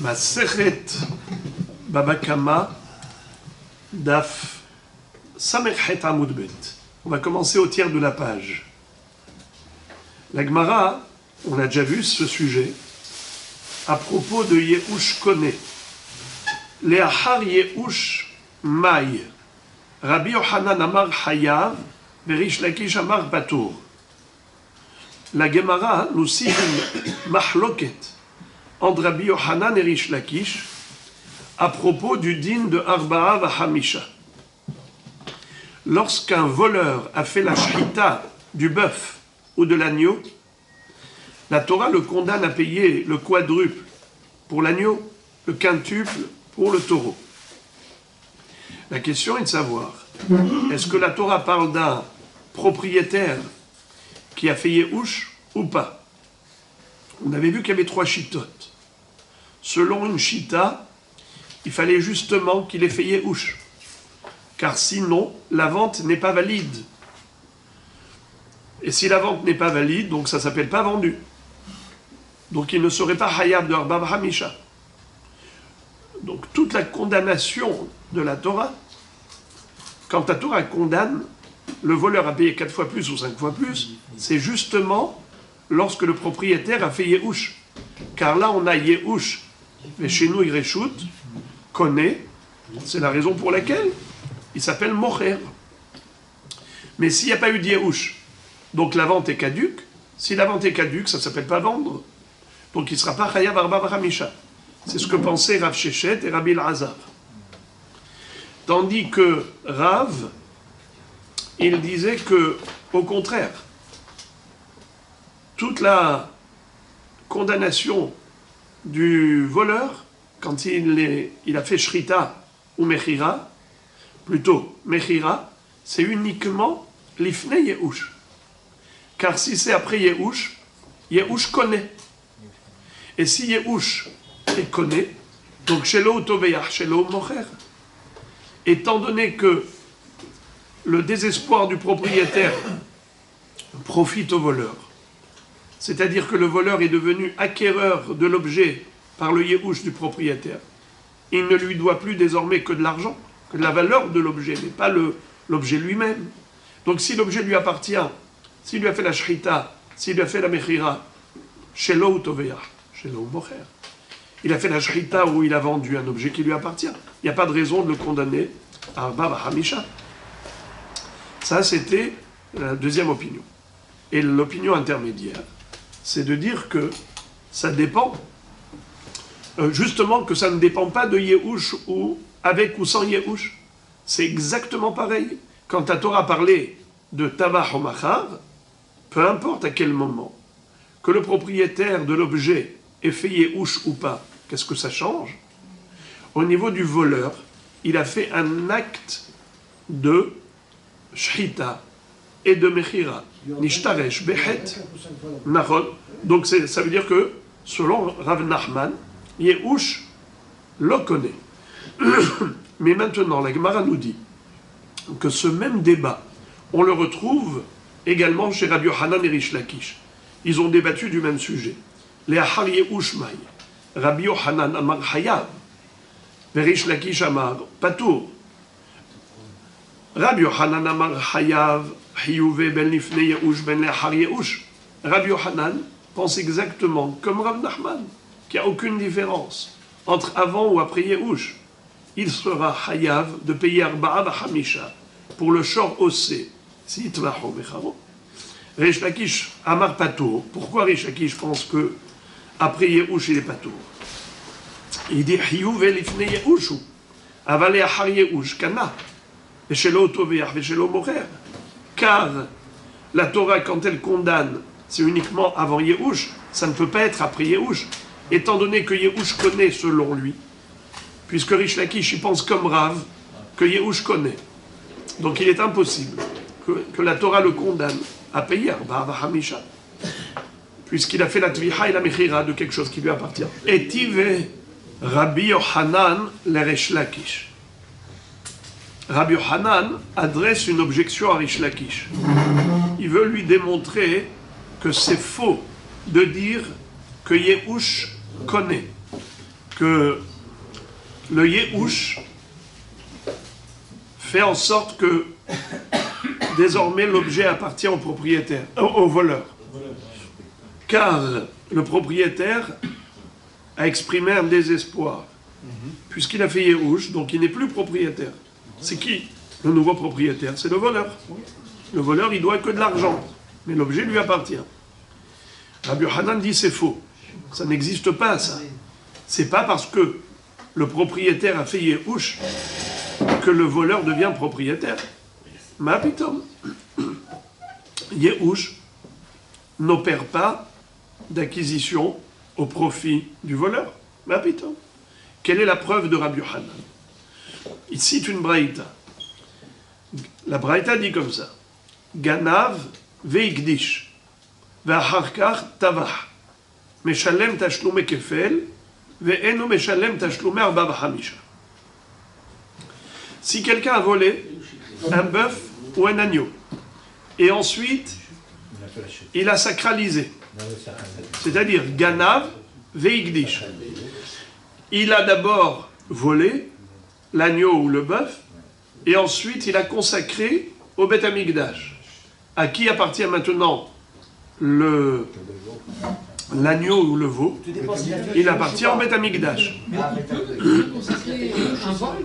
Masechet Baba Kama Daf Samechet Amud Bet. On va commencer au tiers de la page. La Gemara, on a déjà vu ce sujet à propos de Yehush Kone. Leachar Yehush Maï. Rabbi Yochanan Amar Hayav, Verish Lakish Amar Patour. La Gemara nous cite une mahloket entre Rabbi Yochanan et Rish Lakish à propos du din de Arba'a Vahamisha. Lorsqu'un voleur a fait la shrita du bœuf ou de l'agneau, la Torah le condamne à payer le quadruple pour l'agneau, le quintuple pour le taureau. La question est de savoir, est-ce que la Torah parle d'un propriétaire qui a fait Yehush ou pas? On avait vu qu'il y avait 3 chitotes. Selon une chita, il fallait justement qu'il ait fait Yehush, car sinon la vente n'est pas valide. Et si la vente n'est pas valide, donc ça ne s'appelle pas vendu. Donc il ne serait pas Hayab de Arba Hamisha. Donc toute la condamnation de la Torah, quand la Torah condamne le voleur à payer 4 fois plus ou 5 fois plus, c'est justement lorsque le propriétaire a fait Yehush. Car là on a Yehush, mais chez nous Ireshut, connaît, c'est la raison pour laquelle il s'appelle Mocher. Mais s'il n'y a pas eu de Yehush, donc la vente est caduque. Si la vente est caduque, ça ne s'appelle pas vendre. Donc il ne sera pas Chayav Arba Hamisha. C'est ce que pensaient Rav Shechet et Rabbi Elazar. Tandis que Rav, il disait que, au contraire, toute la condamnation du voleur, quand il a fait Shrita ou Mechira, plutôt Mechira, c'est uniquement l'Ifnei Yehush. Car si c'est après Yehush, Yehush connaît. Et si Yehush est connaît, donc Shelo Toveyach, Shelo Mocher, étant donné que le désespoir du propriétaire profite au voleur, c'est-à-dire que le voleur est devenu acquéreur de l'objet par le Yehush du propriétaire, il ne lui doit plus désormais que de l'argent, que de la valeur de l'objet, mais pas l'objet lui-même. Donc si l'objet lui appartient, s'il lui a fait la shrita, s'il lui a fait la mechira, shelo toveyach, shelo mocher, il a fait la shrita où il a vendu un objet qui lui appartient, il n'y a pas de raison de le condamner à Arba Hamisha. Ça, c'était la deuxième opinion. Et l'opinion intermédiaire, c'est de dire que ça dépend, justement que ça ne dépend pas de Yehush ou avec ou sans Yehush. C'est exactement pareil. Quand la Torah parlait de Tavach ou Machar, peu importe à quel moment, que le propriétaire de l'objet ait fait Yehush ou pas, qu'est-ce que ça change? Au niveau du voleur, il a fait un acte de Shrita et de Mechira. Nishtaresh, Behet, Nahon. Donc ça veut dire que, selon Rav Nachman, Yehush le connaît. Mais maintenant, la Gemara nous dit que ce même débat, on le retrouve également chez Rabbi Yochanan et Rish Lakish. Ils ont débattu du même sujet. Leachar Yehush Maï. Rabbi Yochanan Amar Hayav. Rish Lakish Amar Patour. Rabbi Yochanan Amar Hayav. Hiyuve ben lifnei Yehush ben leachar Yehush. Rabbi Yochanan pense exactement comme Rav Nachman, qu'il n'y a aucune différence entre avant ou après Yehush. Il sera Hayav de payer Arba'a Hamisha pour le shor ossé. Si Tvacho Mecharo. Rish Lakish Amar Patour. Pourquoi Rish Lakish pense que après Yehush il est Patour? Il dit Hiyuv lifnei Yehushu. Avalé Achar Yehush Kana. Veshelo Toveyach Veshelo Mocher. Car la Torah, quand elle condamne, c'est uniquement avant Yehush, ça ne peut pas être après Yehush. Étant donné que Yehush connaît selon lui, puisque Rish Lakish il pense comme Rav, que Yehush connaît. Donc il est impossible que la Torah le condamne à payer Arba Hamisha, puisqu'il a fait la Tviha et la Mechira de quelque chose qui lui appartient. Et Tive Rabbi Yochanan le Rish Lakish. Rabbi Yochanan adresse une objection à Rish Lakish. Il veut lui démontrer que c'est faux de dire que Yehush connaît. que le Yehush fait en sorte que désormais l'objet appartient au propriétaire, au voleur. Car le propriétaire a exprimé un désespoir, puisqu'il a fait Yehush, donc il n'est plus propriétaire. C'est qui le nouveau propriétaire? C'est le voleur. Le voleur, il doit que de l'argent, mais l'objet lui appartient. Rabbi Hanan dit c'est faux. Ça n'existe pas, ça. C'est pas parce que le propriétaire a fait Yehush que le voleur devient propriétaire. Ma pitom. Yehush n'opère pas d'acquisition au profit du voleur. Ma pitom. Quelle est la preuve de Rabbi Hanan? Il cite une braïta. La braïta dit comme ça. Ganav veikdish ve'acharkach tavach meshalem tashlumei kefel ve'eno meshalem tashlumei arba v'chamisha. Si quelqu'un a volé un bœuf ou un agneau et ensuite il a sacralisé, c'est-à-dire Ganav veikdish, il a d'abord volé l'agneau ou le bœuf et ensuite il a consacré au Beth Amikdash. À qui appartient maintenant l'agneau ou le veau? Il appartient au Beth Amikdash. Mais il peut consacrer un vol?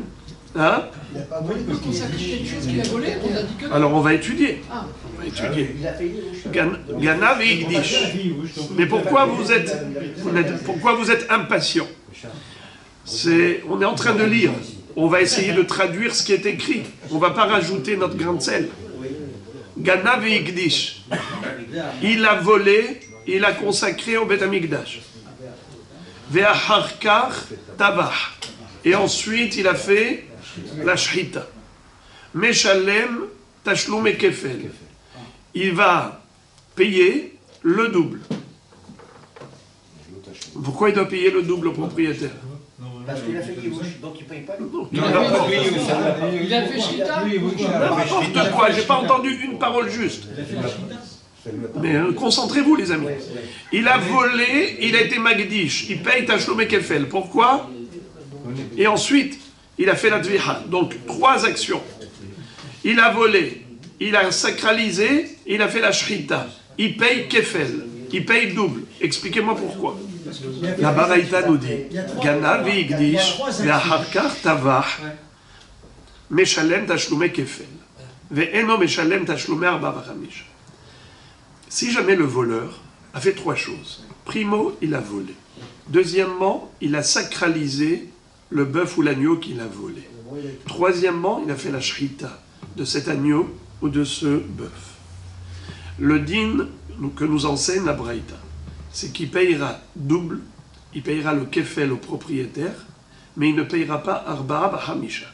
Hein? Il peut consacrer quelque chose qu'il a volé? On a dit que... Alors on va étudier. Ah. On va étudier. Ganav et Igdish. Mais pourquoi vous êtes impatient? On est en train de lire. On va essayer de traduire ce qui est écrit. On ne va pas rajouter notre grain de sel. Ganav et Igdish. Il a volé, il a consacré au Beth Amikdash. Ve'acharkar tavach. Et ensuite, il a fait la shrita. Meshalem tashlumei kefel. Il va payer le double. Pourquoi il doit payer le double au propriétaire? Parce qu'il a fait Yehush, donc il ne paye pas le double. Il a fait Shrita? N'importe quoi, j'ai pas entendu une parole juste. Mais concentrez-vous les amis. Il a volé, il a été magdish, il paye tashlumei kefel. Pourquoi? Et ensuite, il a fait la dviha. Donc, 3 actions. Il a volé, il a sacralisé, il a fait la shrita. Il paye kefel, il paye double. Expliquez-moi pourquoi. La baraïta nous dit Ganav ve'igdish ve'acharkar tavach meshalem tashlumei kefel ve'eno meshalem tashlumei arba v'chamisha. Si jamais le voleur a fait 3 choses. Primo, il a volé. Deuxièmement, il a sacralisé le bœuf ou l'agneau qu'il a volé. Troisièmement, il a fait la shrita de cet agneau ou de ce bœuf. Le din que nous enseigne la braïta, c'est qu'il payera double, il payera le kefel au propriétaire, mais il ne payera pas arba'a b'chamisha.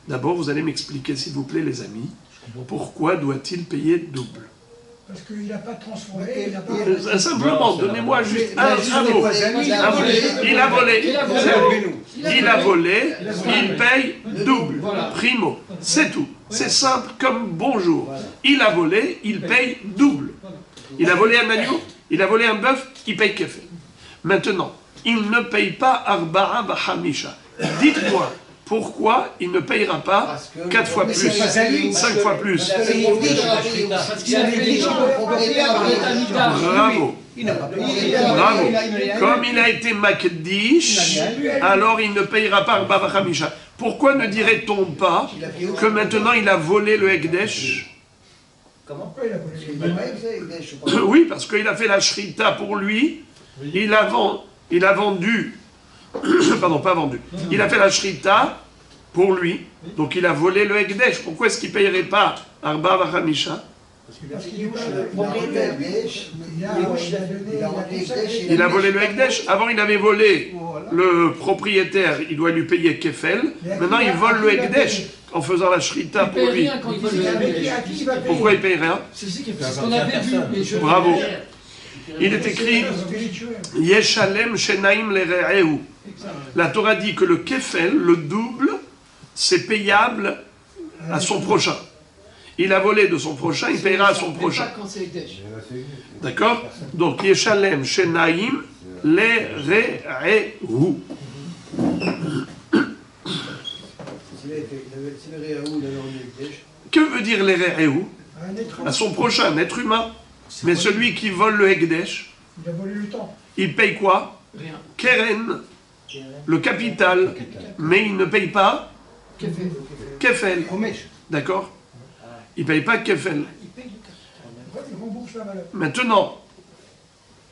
D'abord, vous allez m'expliquer, s'il vous plaît, les amis, pourquoi doit-il payer double? Parce qu'il n'a pas transformé, il n'a pas... Simplement, donnez-moi juste un mot. Il a volé, il paye double, primo, c'est tout. C'est simple comme bonjour. Il a volé, il paye double. Il a volé un agneau, il a volé un bœuf, il paye kefel. Maintenant, il ne paye pas arba'a b'chamisha. Dites-moi, pourquoi il ne payera pas 4 fois plus, 5 fois plus? Parce qu'il a fait les gens au propriétaire par l'État Mikdash. Bravo. Bravo. Comme il a été makdish, alors il ne payera pas arba'a b'chamisha. Pourquoi ne dirait-on pas que maintenant il a volé le Ekdesh? Comment? Oui, parce qu'il a fait la shrita pour lui, il a vendu, pardon, pas vendu, il a fait la shrita pour lui, donc il a volé le Ekdesh. Pourquoi est-ce qu'il ne payerait pas arba'a b'chamisha? Parce qu'il le propriétaire, il a volé le Ekdesh. Avant, il avait volé le propriétaire, il doit lui payer kefel. Maintenant, il vole le Ekdesh en faisant la shrita pour lui. Quand il vole le... Pourquoi il paye rien? C'est ce qu'on avait vu. Bravo. Il est écrit Yeshalem shenaim lere'ehu. La Torah dit que le kefel, le double, c'est payable à son prochain. Il a volé de son prochain, il payera à son prochain. D'accord? Donc, Yeshalem shenaim lere'ehu. dire les Re'eu Un être à humain, son prochain, un être humain. Mais celui qui vole le Ekdesh, il a volé le temps. il paye quoi? Rien. Keren, le capital, mais il ne paye pas Kefel. D'accord? Il ne paye pas Kefel. Il rembourse la valeur. Maintenant,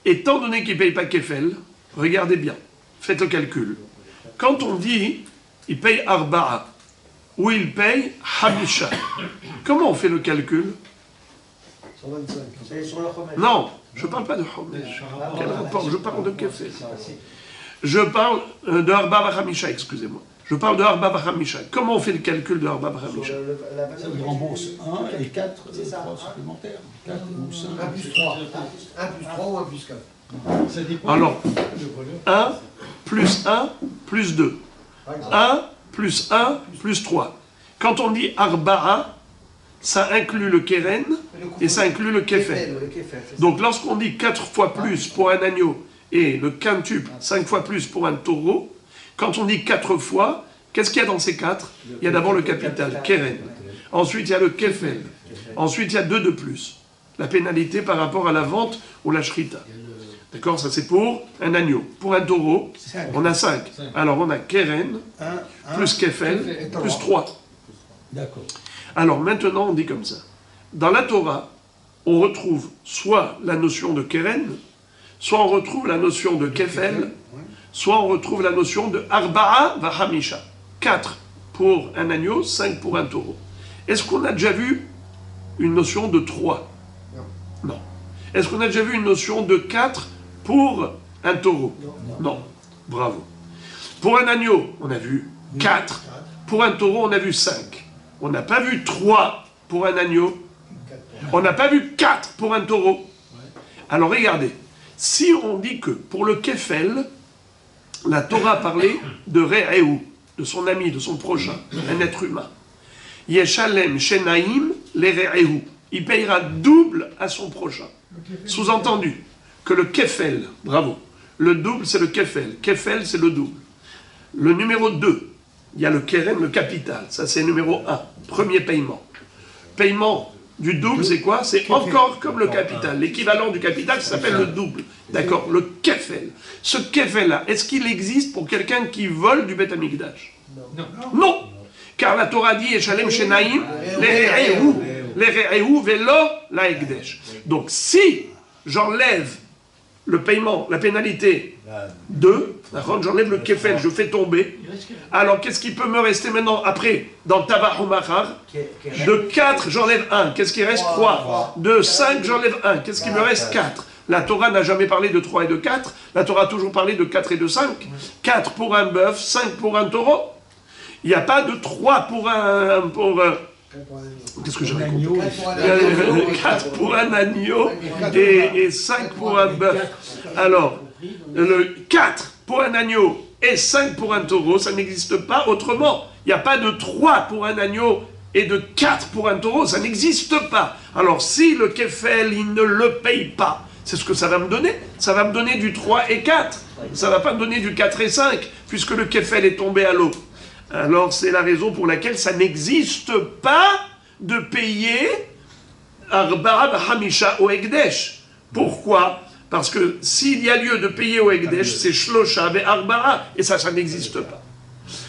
étant donné qu'il ne paye pas Kefel, regardez bien, faites le calcul. Quand on dit il paye Arba'a ou il paye Hamisha, comment on fait le calcul? 125. C'est sur le remède. Non, je ne parle pas de Homesh. Quel rapport? Je parle de Kefel. Je parle de Arba'a Hamisha, excusez-moi. Je parle de Arba'a Hamisha. Comment on fait le calcul de Arba'a Hamisha? Il rembourse 1 et 4 C'est ça. supplémentaires. 4 ou 5. 1 plus 3. 1 plus 3 ou 1 plus 4. Ça dépend. Alors, 1 plus 1 plus 2. 1 plus 1 plus 3. Quand on dit Arba'a, ça inclut le Keren et ça inclut le Kefel. Donc lorsqu'on dit 4 fois plus pour un agneau et le quintuple 5 fois plus pour un taureau, quand on dit 4 fois, qu'est-ce qu'il y a dans ces 4? Il y a d'abord le capital, Keren. Ensuite il y a le Kefel. Ensuite il y a 2 de plus. La pénalité par rapport à la vente ou la shrita. D'accord? Ça c'est pour un agneau. Pour un taureau, on a 5. Alors on a Keren, plus Kefel, plus 3. D'accord. Alors maintenant, on dit comme ça. Dans la Torah, on retrouve soit la notion de Keren, soit on retrouve la notion de Kefel, soit on retrouve la notion de Arba'a va Hamisha. 4 pour un agneau, 5 pour un taureau. Est-ce qu'on a déjà vu une notion de 3? Non. Est-ce qu'on a déjà vu une notion de 4 pour un taureau? Non. Bravo. Pour un agneau, on a vu 4. Pour un taureau, on a vu 5. On n'a pas vu 3 pour un agneau. On n'a pas vu 4 pour un taureau. Alors regardez, si on dit que pour le Kefel, la Torah parlait de Re'eu, de son ami, de son prochain, un être humain. Yeshalem Shenaim les Re'eu. Il payera double à son prochain. Sous-entendu que le Kefel, bravo, le double c'est le Kefel. Kefel c'est le double. Le numéro 2, il y a le Keren, le capital. Ça, c'est numéro 1. Premier paiement. Paiement du double, c'est quoi? C'est encore comme le capital. L'équivalent du capital, ça s'appelle le double. D'accord? Le Kefel. Ce Kefel-là, est-ce qu'il existe pour quelqu'un qui vole du Beth Amikdash? Non. Car la Torah dit, Eshalem Shenaim, les Re'eu. Les Re'eu velo la Ekdesh. Donc, si j'enlève le paiement, la pénalité 2, j'enlève le kefel, je fais tomber. Alors, qu'est-ce qui peut me rester maintenant après, dans Tavach ou Machar? De 4, j'enlève 1. Qu'est-ce qui reste? 3. De 5, j'enlève 1. Qu'est-ce qui me reste? 4. La Torah n'a jamais parlé de 3 et de 4. La Torah a toujours parlé de 4 et de 5. 4 pour un bœuf, 5 pour un taureau. Il n'y a pas de 3 pour un... Qu'est-ce que j'ai raconté? 4 pour un agneau et 5 pour un bœuf. Alors, le 4 pour un agneau et 5 pour un taureau, ça n'existe pas autrement. Il n'y a pas de 3 pour un agneau et de 4 pour un taureau, ça n'existe pas. Alors, si le kefel, il ne le paye pas, c'est ce que ça va me donner. Ça va me donner du 3 et 4. Ça ne va pas me donner du 4 et 5, puisque le kefel est tombé à l'eau. Alors, c'est la raison pour laquelle ça n'existe pas de payer Arba'a Hamisha au Ekdesh. Pourquoi? Parce que s'il y a lieu de payer au Ekdesh, c'est Shlosha et Arba'a, et ça n'existe pas.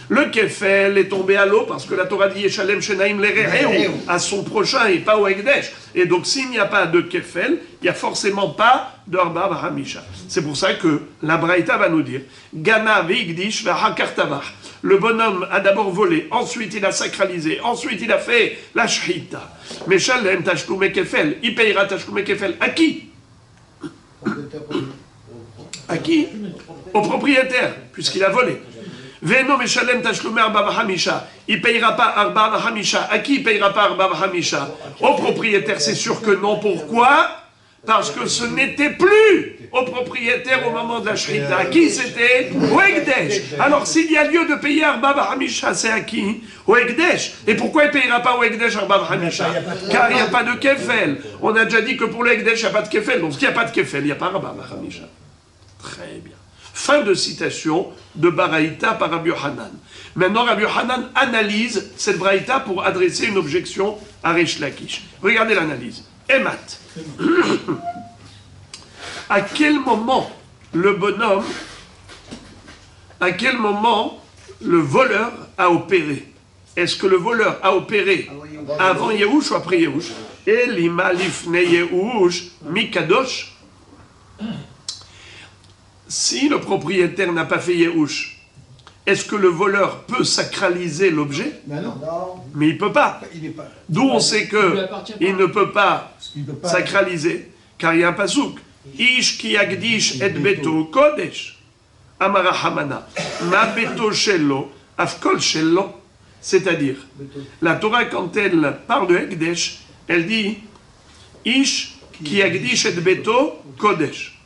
Le Kefel est tombé à l'eau parce que la Torah dit Yeshalem Shenaim les Re'eu à son prochain et pas au Ekdesh. Et donc, s'il n'y a pas de Kefel, il n'y a forcément pas d'Arba'a Hamisha. C'est pour ça que la Braïta va nous dire Gana ve'igdish ve'hakartavach. Le bonhomme a d'abord volé, ensuite il a sacralisé, ensuite il a fait la shrita. Mais Shalem Tashlume Kefel, il payera Tashlume Kefel à qui? À qui? Au propriétaire, puisqu'il a volé. Veno Meshalem Tashlume Arba'a Hamisha, il payera pas Arba'a Hamisha. À qui il payera pas Arba'a Hamisha? Au propriétaire, c'est sûr que non. Pourquoi? Parce que ce n'était plus au propriétaire au moment de la shrita. À qui c'était? Au Ekdesh. Alors s'il y a lieu de payer Arba'a Hamisha, c'est à qui? Au Ekdesh. Et pourquoi il ne payera pas au Ekdesh Arba'a Hamisha? Car il n'y a pas de kefel. On a déjà dit que pour le Ekdesh, il n'y a pas de kefel. Donc s'il n'y a pas de kefel, il n'y a pas Arba'a Hamisha. Très bien. Fin de citation de Baraïta par Rabbi Yochanan. Maintenant, Rabbi Yochanan analyse cette Baraïta pour adresser une objection à Resh Lakish. Regardez l'analyse. Emat. À quel moment le bonhomme, à quel moment le voleur a opéré? Est-ce que le voleur a opéré avant Yehush ou après Yehush? Elima lifne Yehush mikadosh. Si le propriétaire n'a pas fait Yehush, est-ce que le voleur peut sacraliser l'objet? Ben non. Mais il ne peut pas. D'où on sait qu'il ne peut pas sacraliser, car il y a un pasouk. Ish ki yagdish et beto kodesh. Amara Hamana. Ma beto shello, afkol shello. C'est-à-dire, la Torah, quand elle parle de Ekdesh, elle dit Ish ki yagdish et beto kodesh.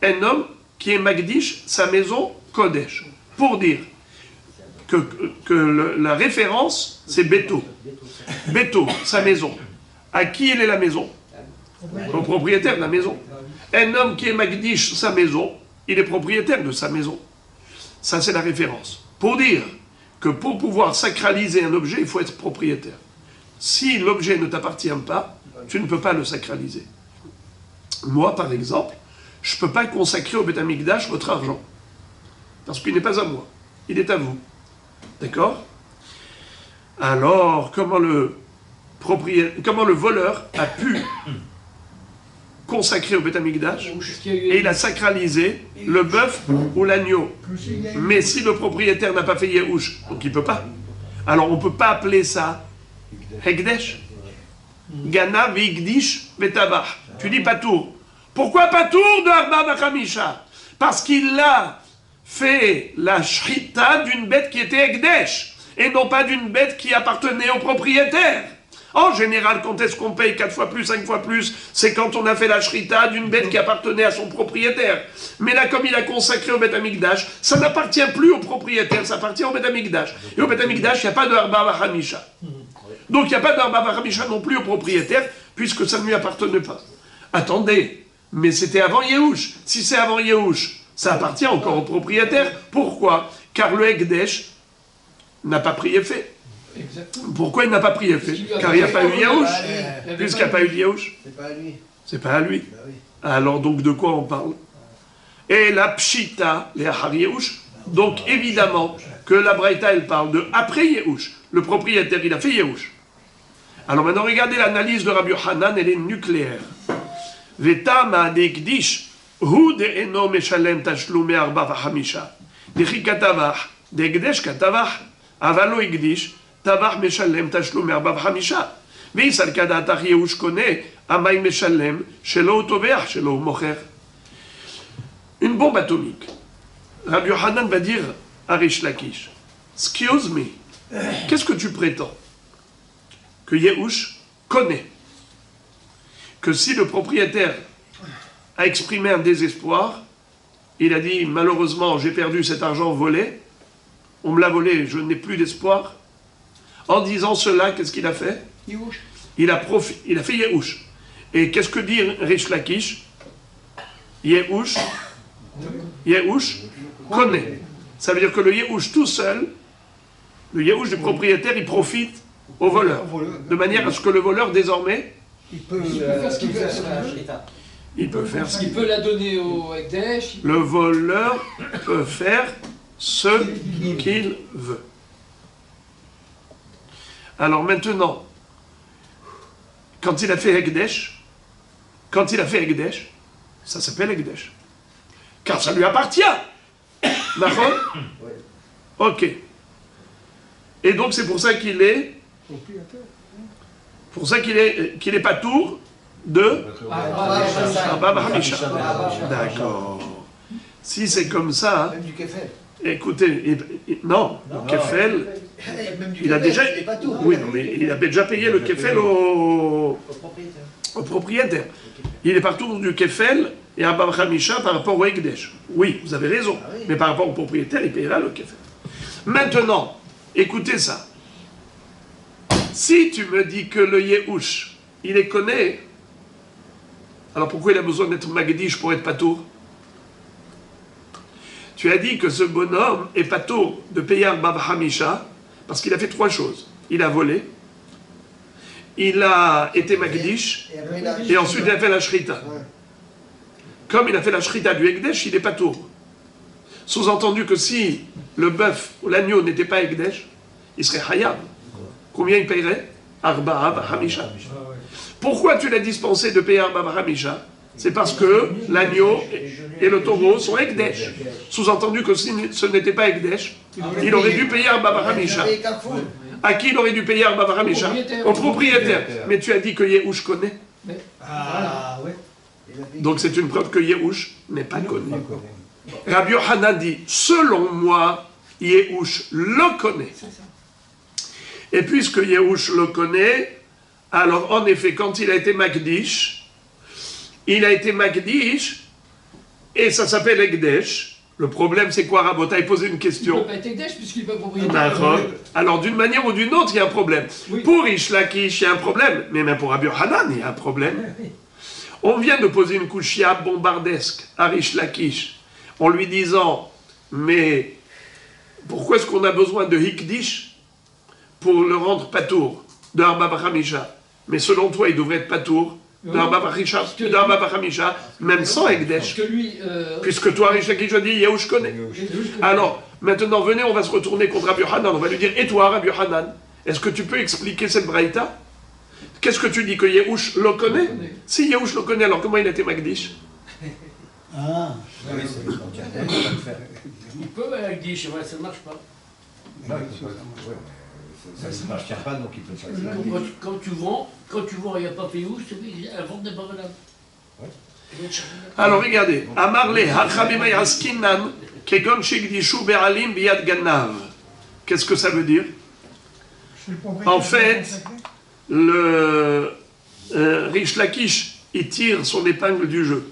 Un homme qui est Magdish, sa maison Kodesh. Pour dire que la référence, c'est Beto. Beto, sa maison. À qui elle est la maison? Au propriétaire de la maison. Un homme qui est Magdish, sa maison, il est propriétaire de sa maison. Ça, c'est la référence. Pour dire que pour pouvoir sacraliser un objet, il faut être propriétaire. Si l'objet ne t'appartient pas, tu ne peux pas le sacraliser. Moi, par exemple, je ne peux pas consacrer au Beth Amikdash votre argent. Parce qu'il n'est pas à moi. Il est à vous. D'accord? Alors, comment le voleur a pu consacrer au Beth Amikdash et il a sacralisé le bœuf ou l'agneau. Mais si le propriétaire n'a pas fait Yehush, donc il ne peut pas. Alors, on ne peut pas appeler ça Hekdesh. Gana v'igdish v'tavach. Tu dis patour. Pourquoi patour de Arba Bachamisha? Parce qu'il a fait la shrita d'une bête qui était Ekdesh, et non pas d'une bête qui appartenait au propriétaire. En général, quand est-ce qu'on paye 4 fois plus, 5 fois plus? C'est quand on a fait la shrita d'une bête qui appartenait à son propriétaire. Mais là, comme il a consacré au Beth Amikdash, ça n'appartient plus au propriétaire, ça appartient au Beth Amikdash. Et au Beth Amikdash, il n'y a pas de Arba Bachamisha. Donc il n'y a pas d'Arba Bachamisha non plus au propriétaire, puisque ça ne lui appartenait pas. Attendez. Mais c'était avant Yehush. Si c'est avant Yehush, ça appartient encore au propriétaire. Pourquoi? Car le Ekdesh n'a pas pris effet. Exactement. Pourquoi il n'a pas pris effet? Car il n'y a pas eu Yehush. Puisqu'il n'y a pas eu Yehush. C'est pas à lui. C'est pas à lui. Ben oui. Alors donc de quoi on parle? Et la Pshita, les Ahar Yehush. Donc évidemment que la Braïta, elle parle de après Yehush. Le propriétaire, il a fait Yehush. Alors maintenant, regardez l'analyse de Rabbi Yochanan, elle est nucléaire. Vetama d'Ekdish, hu de'eno meshalem tashlumei arba v'chamisha. Dechi katavach, d'Ekdesh katavach, avalo Ekdish, tavach meshalem tashlumei arba v'chamisha. Ve'isal kadatach Yehush kone, amay meshalem, shelo utoveach, shelo mocher. Une bombe atomique. Rabbi Yochanan va dire à Resh Lakish, excuse me, qu'est-ce que tu prétends? Que Yehush connaît que si le propriétaire a exprimé un désespoir, il a dit malheureusement j'ai perdu cet argent volé, on me l'a volé, je n'ai plus d'espoir. En disant cela, qu'est-ce qu'il a fait? Il a fait Yehush. Et qu'est-ce que dit Resh Lakish? Yehush connaît. Ça veut dire que le Yehush tout seul, le Yehush du propriétaire, il profite au voleur. De manière à ce que le voleur désormais Il peut faire ce qu'il veut. il peut faire ce qu'il Il peut la donner au Ekdesh. Le voleur peut faire ce qu'il veut. Alors maintenant, quand il a fait Ekdesh, ça s'appelle Ekdesh. Car ça lui appartient. D'accord? Ok. Et donc c'est pour ça qu'il est qu'il est patour de Arba Bachamisha. D'accord. Si c'est comme ça, Même du kefel. écoutez, non, le kefel, Même du il a kefel, déjà, c'est pas tout. oui, non, mais il a déjà payé le kefel Au propriétaire. au propriétaire. Il est partout du kefel et Arba Bachamisha par rapport au Ekdesh. Oui, vous avez raison, Ah oui. mais par rapport au propriétaire, il payera le kefel. Maintenant, écoutez ça. Si tu me dis que le Yehush, il est connu, alors pourquoi il a besoin d'être Magdish pour être patour? Tu as dit que ce bonhomme est patour de payer Bab Hamisha parce qu'il a fait 3 choses. Il a volé, il a été Magdish, et ensuite il a fait la Shrita. Comme il a fait la Shrita du Ekdesh, il est patour. Sous-entendu que si le bœuf ou l'agneau n'était pas Ekdesh, il serait Hayab. Combien il paierait? Arba'a Bahamisha. Pourquoi tu l'as dispensé de payer Arba'a Bahamisha? C'est parce que l'agneau et le taureau sont Ekdesh. Sous-entendu que si ce n'était pas Ekdesh, il aurait dû payer Arba'a Bahamisha. À qui il aurait dû payer Arba'a Bahamisha? Au propriétaire. Mais tu as dit que Yehush connaît. Ah, ouais. Donc c'est une preuve que Yehush n'est pas connu. Rabbi Yochanan dit, selon moi, Yehush le connaît. Et puisque Yehush le connaît, alors en effet, quand il a été Magdish, et ça s'appelle Ekdesh. Le problème, c'est quoi, Rabotai? Posé une question. Il ne peut pas être Ekdesh puisqu'il n'est pas propriétaire. D'accord. Alors, d'une manière ou d'une autre, il y a un problème. Oui. Pour Rish Lakish, il y a un problème. Mais même pour Rabbi Yochanan, il y a un problème. On vient de poser une couchia bombardesque à Rish Lakish en lui disant, mais pourquoi est-ce qu'on a besoin de Hikdish pour le rendre patour de Arba Bachamisha? Mais selon toi, il devrait être patour de Arba Bachamisha, même sans Ekdesh. Parce que lui, Puisque toi, Rish Lakish, a dit, Yehush connaît. Alors, maintenant, venez, on va se retourner contre Rabbi Yochanan. On va lui dire, et toi, Rabbi Yochanan, est-ce que tu peux expliquer cette braïta? Qu'est-ce que tu dis, que Yehush le connaît? Si Yehush le connaît, alors comment il a été Magdish? Ah, oui, c'est le il peut avec Dish, ouais, ça ne marche pas. Ça ne marche pas, donc il peut pas. Quand tu vends, il n'y a pas payé où, la vente n'est pas valable. Alors regardez, Amarle, Hachamim Yaskinan, Kegon Shigdishu Be'alim Biyad Ganav. Qu'est-ce que ça veut dire? En fait, le Rish Lakish, il tire son épingle du jeu.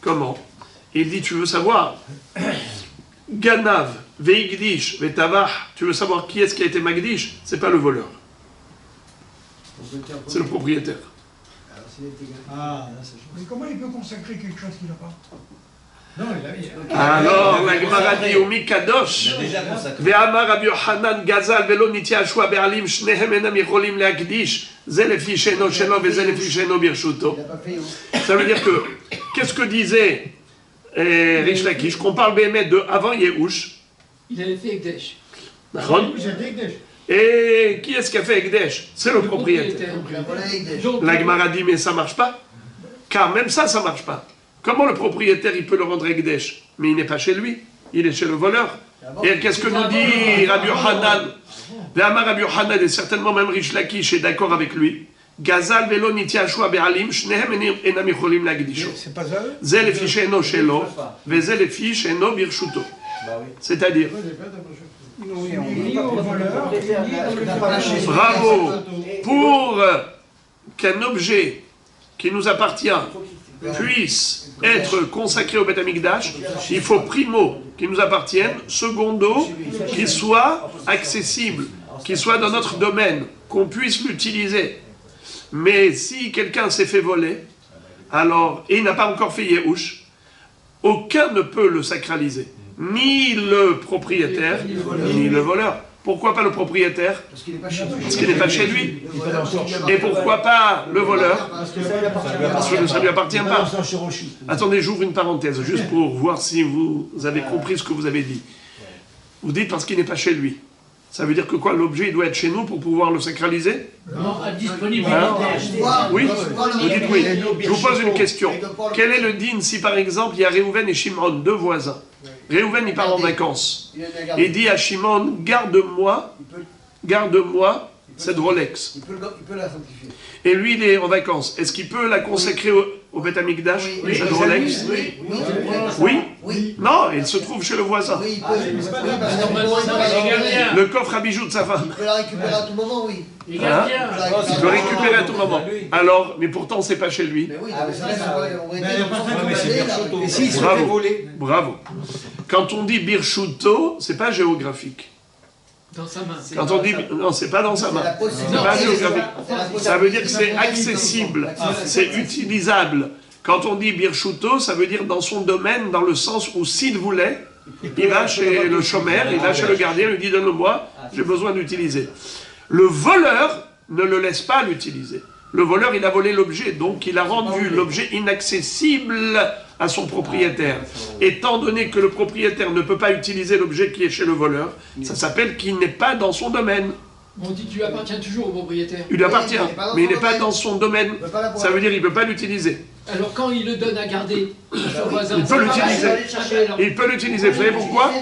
Comment? Il dit, tu veux savoir, Ganav, Veigdish, Vetavach, tu veux savoir qui est-ce qui a été Magdish? C'est pas le voleur, c'est le propriétaire. Ah, là, c'est Mais comment il peut consacrer quelque chose qu'il n'a pas? Non, il a Alors, la Gemara dit, Omi Kadosh, Déjà consacré. Ve'amar Rabbi Yochanan Gazal velo nitia shua be'alim shnehem enam yicholim le'akdish ze lefi sheno shelo ve ze lefi sheno birshuto. Il n'a pas fait où? Ça veut dire que, qu'est-ce que disait Rish Lakish, qu'on parle bémet de avant Yehush, Il avait fait Ekdesh. d'accord? Et qui est-ce qui a fait Ekdesh? C'est le propriétaire. Donc, La Gemara dit, mais ça marche pas, car même ça marche pas. Comment le propriétaire, il peut le rendre Ekdesh? Mais il n'est pas chez lui, il est chez le voleur. Et qu'est-ce que nous dit Rabbi Yochanan? Ve'amar Rabbi Yochanan, et certainement même Rish Lakish est d'accord avec lui. Gazal velo nitia shua be'alim shnehem enam yicholim le'akdisho. C'est pas à eux? Ze lefi sheno shelo ve ze lefi sheno birshuto. C'est-à-dire, bravo, pour qu'un objet qui nous appartient puisse être consacré au Beth Amikdash, il faut primo qu'il nous appartienne, secondo qu'il soit accessible, qu'il soit dans notre domaine, qu'on puisse l'utiliser. Mais si quelqu'un s'est fait voler, alors, et il n'a pas encore fait Yehush, aucun ne peut le sacraliser. Ni le propriétaire, ni le voleur. Pourquoi pas le propriétaire? Parce qu'il n'est pas chez lui. Parce qu'il n'est pas chez lui. Et pourquoi pas le voleur? Parce que ça ne lui appartient pas. Attendez, j'ouvre une parenthèse, juste pour voir si vous avez compris ce que vous avez dit. Vous dites parce qu'il n'est pas chez lui. Ça veut dire que quoi? L'objet il doit être chez nous pour pouvoir le sacraliser? non, à disponibilité. Oui, vous dites oui. Je vous pose une question. Quel est le din si par exemple il y a Réhouven et Shimon, deux voisins? Réhouven il part en vacances. Et dit à Shimon, garde-moi cette Rolex. Il peut la sanctifier. Et lui il est en vacances. Est-ce qu'il peut la consacrer au Beth Amikdash, cette Rolex? Oui. Non, il se trouve chez le voisin. Oui, il peut. Le coffre à bijoux de sa femme. Il peut la récupérer à tout moment, oui. Il garde bien. Il peut récupérer à tout moment. Alors, mais pourtant c'est pas chez lui. Mais oui, c'est Bravo. Bravo. Quand on dit Birshuto, c'est pas géographique. Dans sa main. Quand on dit non, c'est pas dans sa main. C'est pas géographique. Ça veut dire que c'est accessible, c'est utilisable. Quand on dit Birshuto, ça veut dire dans son domaine, dans le sens où s'il voulait, Il va chez le chômeur, il va chez le gardien, il lui dit donne-le-moi, j'ai besoin d'utiliser. Le voleur ne le laisse pas l'utiliser. Le voleur, il a volé l'objet, donc il a rendu l'objet inaccessible à son propriétaire. Étant donné que le propriétaire ne peut pas utiliser l'objet qui est chez le voleur, ça s'appelle qu'il n'est pas dans son domaine. On dit que tu lui appartiens toujours au propriétaire. Il lui appartient, mais il n'est pas dans son domaine. Ça veut dire qu'il ne peut pas l'utiliser. Alors quand il le donne à garder à son voisin, Il peut l'utiliser. alors. Il peut l'utiliser. Vous savez pourquoi?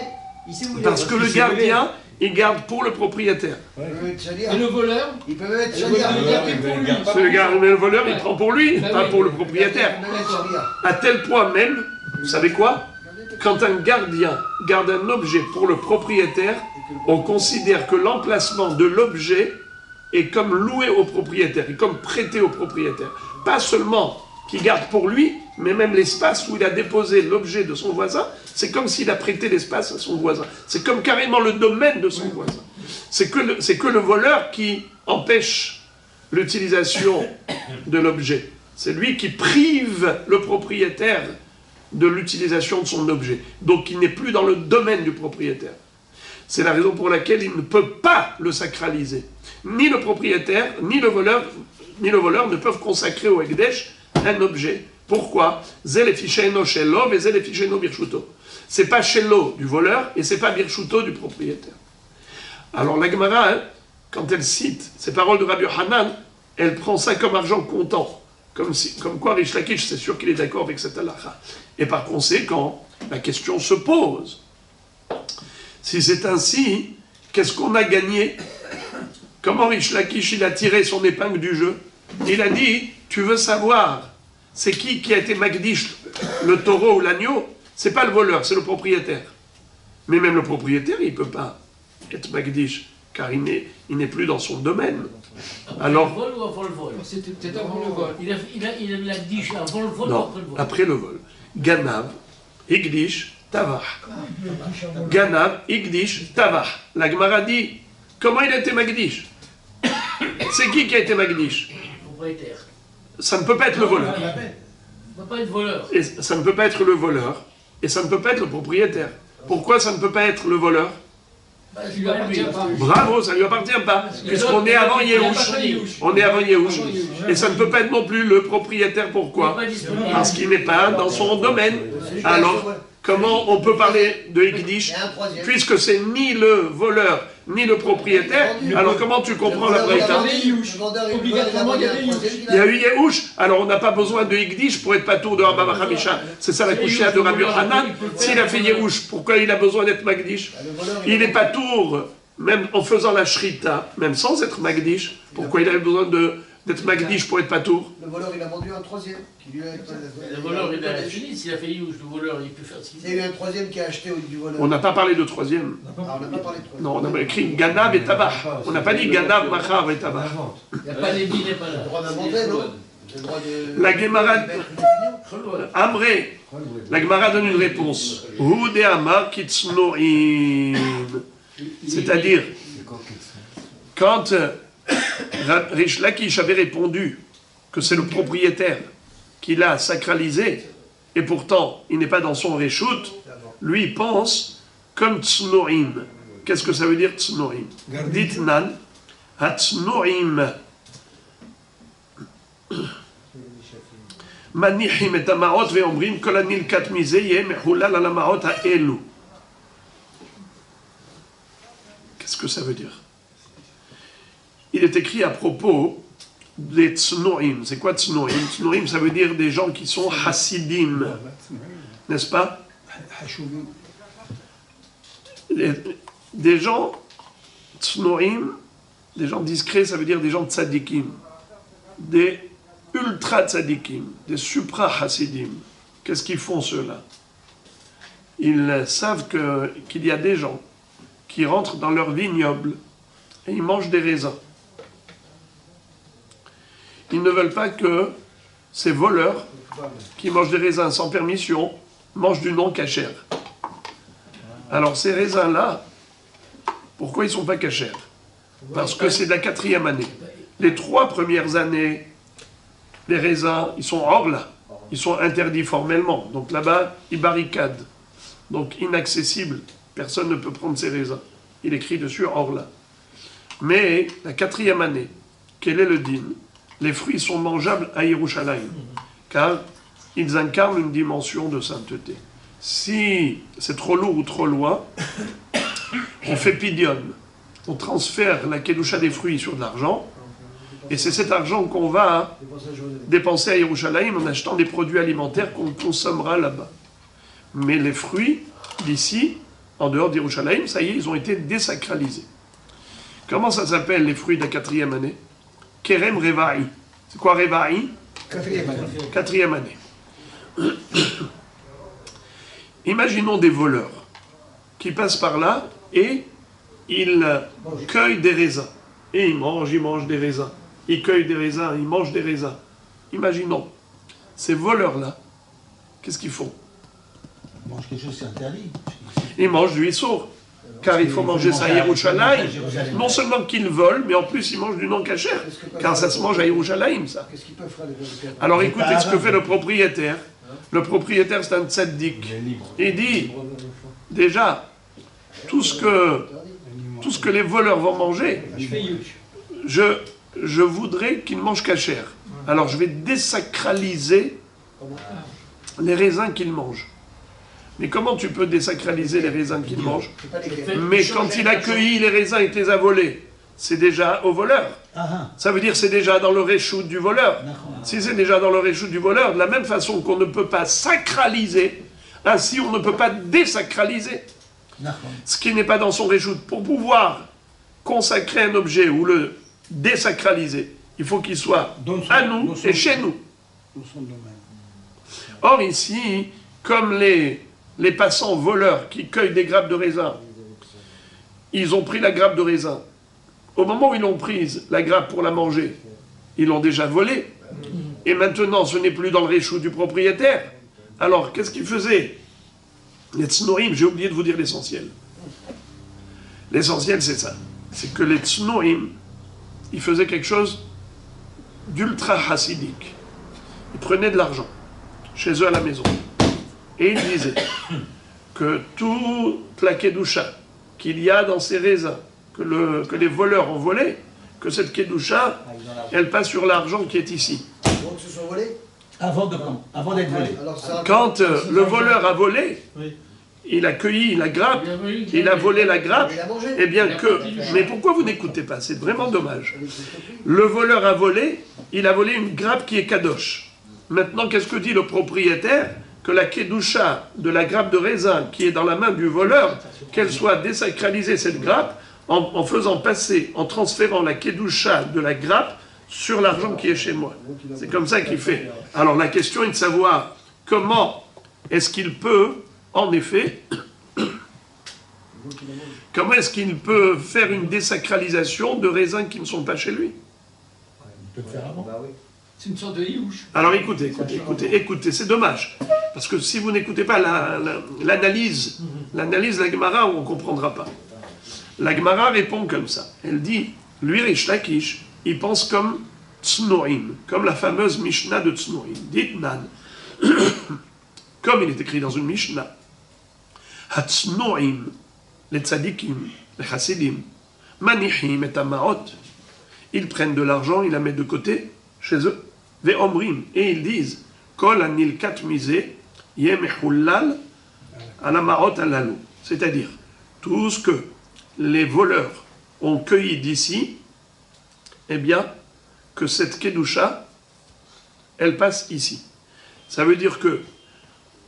Parce que le gardien, il garde pour le propriétaire. Et le voleur, Il peut même être le voleur, il charia. garde pour lui. Mais le voleur, il prend pour lui, Bah pas oui. pour le propriétaire. Il peut même être charia. À tel point même, vous savez quoi? Quand un gardien garde un objet pour le propriétaire, on considère que l'emplacement de l'objet est comme loué au propriétaire, est comme prêté au propriétaire. Pas seulement qu'il garde pour lui, mais même l'espace où il a déposé l'objet de son voisin, c'est comme s'il a prêté l'espace à son voisin. C'est comme carrément le domaine de son voisin. C'est que le voleur qui empêche l'utilisation de l'objet. C'est lui qui prive le propriétaire de l'utilisation de son objet. Donc il n'est plus dans le domaine du propriétaire. C'est la raison pour laquelle il ne peut pas le sacraliser. Ni le propriétaire, ni le voleur ne peuvent consacrer au Ekdesh un objet. Pourquoi? C'est pas Shelo du voleur et c'est pas Birshuto du propriétaire. Alors la Gemara, quand elle cite ces paroles de Rabbi Yochanan, elle prend ça comme argent comptant. Comme quoi Rish Lakish, c'est sûr qu'il est d'accord avec cette halakha. Et par conséquent, la question se pose. Si c'est ainsi, qu'est-ce qu'on a gagné? Comment Rish Lakish il a tiré son épingle du jeu? Il a dit, tu veux savoir, c'est qui a été Magdish, le taureau ou l'agneau? C'est pas le voleur, c'est le propriétaire. Mais même le propriétaire, il ne peut pas être Magdish, car il n'est plus dans son domaine. Alors, Le vol ou avant le vol? C'était peut-être avant le vol. Il a dit avant le vol ou non, après le vol? après le vol. Ganav, Igdish, Tavah. Ganav, Igdish, Tavah. La Gemara dit, comment il a été Magdish? C'est qui a été Magdish? Le propriétaire. Ça ne peut pas être le voleur. Il ne peut pas être voleur. Et ça ne peut pas être le voleur. Et ça ne peut pas être le propriétaire. Pourquoi ça ne peut pas être le voleur? Bah, Il lui appartient pas. Bravo, ça ne lui appartient pas. Puisqu'on est avant Yehush. On est avant Yehush. Et ça ne peut pas être non plus le propriétaire. Pourquoi? Parce qu'il n'est pas dans son domaine. Alors, comment on peut parler de Hikdish? Puisque c'est ni le voleur, ni le propriétaire. Alors comment tu comprends la Braïta? Obligatoirement, il y avait Il y a eu Yehush, alors on n'a pas besoin de Hikdish pour être patour de Rabba Hamisha. C'est ça la couchia de Rabbi Yochanan. S'il a fait Yehush, pourquoi il a besoin d'être Magdish? Il est patour, même en faisant la shrita, même sans être Magdish. Pourquoi il avait besoin d'être Magdish pour être patour? Le voleur, il a vendu un troisième. Le voleur, il a fini. S'il a fait Youch, le voleur, il peut faire ce qu'il Il y veut. a eu un troisième qui a acheté du voleur. On n'a pas parlé de troisième. Ah, on n'a pas parlé de troisième. Non, on a écrit Ganav et Tabach. On n'a pas dit Ganav, Machar et Tabach. Il n'y a pas les billes, il n'est pas là. Le droit d'inventer, non? Le droit de... La Gemara, de mettre une opinion. Amré, la Gemara donne une réponse. Hu de Amar Kitsnoim. C'est-à-dire, quand Rish Lakish avait répondu que c'est le propriétaire qui l'a sacralisé, et pourtant il n'est pas dans son reshoot, lui il pense comme Tsnoim. Qu'est-ce que ça veut dire Tsnoim? Ditnan, Hatsnoim. מניחים את המעות ואומרים כל הנלקט מזה יהיה מחולל על המעות האלו. Qu'est-ce que ça veut dire? Il est écrit à propos des tsnoim. C'est quoi tsnoim? Tsnoim, ça veut dire des gens qui sont hasidim, n'est-ce pas? Des gens tsnoim, des gens discrets, ça veut dire des gens tzadikim, des ultra tzadikim, des supra hasidim. Qu'est-ce qu'ils font ceux-là? Ils savent qu'il y a des gens qui rentrent dans leur vignoble et ils mangent des raisins. Ils ne veulent pas que ces voleurs qui mangent des raisins sans permission mangent du non cachère. Alors ces raisins-là, pourquoi ils ne sont pas cachères? Parce que c'est de la 4e année. Les 3 premières années, les raisins, ils sont hors là. Ils sont interdits formellement. Donc là-bas, ils barricadent. donc inaccessible, personne ne peut prendre ses raisins. Il écrit dessus Orla. Mais la 4e année, quel est le din? Les fruits sont mangeables à Yerushalayim, car ils incarnent une dimension de sainteté. Si c'est trop lourd ou trop loin, on fait pidion, on transfère la kedusha des fruits sur de l'argent, et c'est cet argent qu'on va dépenser à Yerushalayim en achetant des produits alimentaires qu'on consommera là-bas. Mais les fruits d'ici, en dehors d'Yerushalayim, ça y est, ils ont été désacralisés. Comment ça s'appelle les fruits de la 4e année? Kerem Reva'i. C'est quoi Reva'i? 4e année. Imaginons des voleurs qui passent par là et ils cueillent des raisins. Et ils mangent des raisins. Ils cueillent des raisins, ils mangent des raisins. Imaginons, ces voleurs-là, qu'est-ce qu'ils font? Ils mangent quelque chose qui est interdit. Ils mangent du issour, car il faut manger ça à Yerushalayim. Non seulement qu'ils volent, mais en plus ils mangent du non-cachère, car ça se mange à Yerushalayim, ça. Alors écoutez ce que fait le propriétaire. Le propriétaire, c'est un tzaddik. Il dit, déjà, tout ce que les voleurs vont manger, je voudrais qu'ils mangent cachère. Alors je vais désacraliser les raisins qu'ils mangent. Mais comment tu peux désacraliser les raisins qu'il mange? Mais quand il a cueilli les raisins et les a volés, c'est déjà au voleur. Ça veut dire c'est déjà dans le réchout du voleur. Si c'est déjà dans le réchout du voleur, de la même façon qu'on ne peut pas sacraliser, ainsi on ne peut pas désacraliser ce qui n'est pas dans son réchout. Pour pouvoir consacrer un objet ou le désacraliser, il faut qu'il soit à nous et chez nous. Or ici, comme les passants voleurs qui cueillent des grappes de raisin, ils ont pris la grappe de raisin. Au moment où ils l'ont prise, la grappe pour la manger, ils l'ont déjà volée. Et maintenant, ce n'est plus dans le réchout du propriétaire. Alors, qu'est-ce qu'ils faisaient? Les tsnoïm, j'ai oublié de vous dire l'essentiel. L'essentiel, c'est ça. C'est que les tsnoïm, ils faisaient quelque chose d'ultra hassidique. Ils prenaient de l'argent chez eux à la maison. Et ils disaient que toute la kedusha qu'il y a dans ces raisins, que les voleurs ont volé, que cette kedusha, elle passe sur l'argent qui est ici. Donc se sont volés? Avant d'être volé. Quand le voleur a volé, il a cueilli la grappe, il a volé la grappe, eh bien que... Mais pourquoi vous n'écoutez pas? C'est vraiment dommage. Le voleur a volé, il a volé une grappe qui est kadosh. Maintenant, qu'est-ce que dit le propriétaire? Que la kedusha de la grappe de raisin qui est dans la main du voleur, qu'elle soit désacralisée, cette grappe, en faisant passer, en transférant la kedusha de la grappe sur l'argent qui est chez moi. C'est comme ça qu'il fait. Alors la question est de savoir comment est-ce qu'il peut, en effet, comment est-ce qu'il peut faire une désacralisation de raisins qui ne sont pas chez lui? Il peut le faire avant. C'est une sorte de hiouche. Alors écoutez, c'est dommage. Parce que si vous n'écoutez pas l'analyse de la Gemara, on ne comprendra pas. La Gemara répond comme ça. Elle dit, lui, Rish Lakish, il pense comme Tsnoïm, comme la fameuse Mishnah de Tsnoïm. Dites Nan. Comme il est écrit dans une Mishnah. Hatsnoïm, les tzadikim, les chassidim, manihim et amaot. Ils prennent de l'argent, ils la mettent de côté, chez eux. Ve'omrim, et ils disent, Kol anil kat misé, yemehullal, alamaot alalou. C'est-à-dire, tout ce que les voleurs ont cueilli d'ici, eh bien, que cette kedusha, elle passe ici. Ça veut dire que,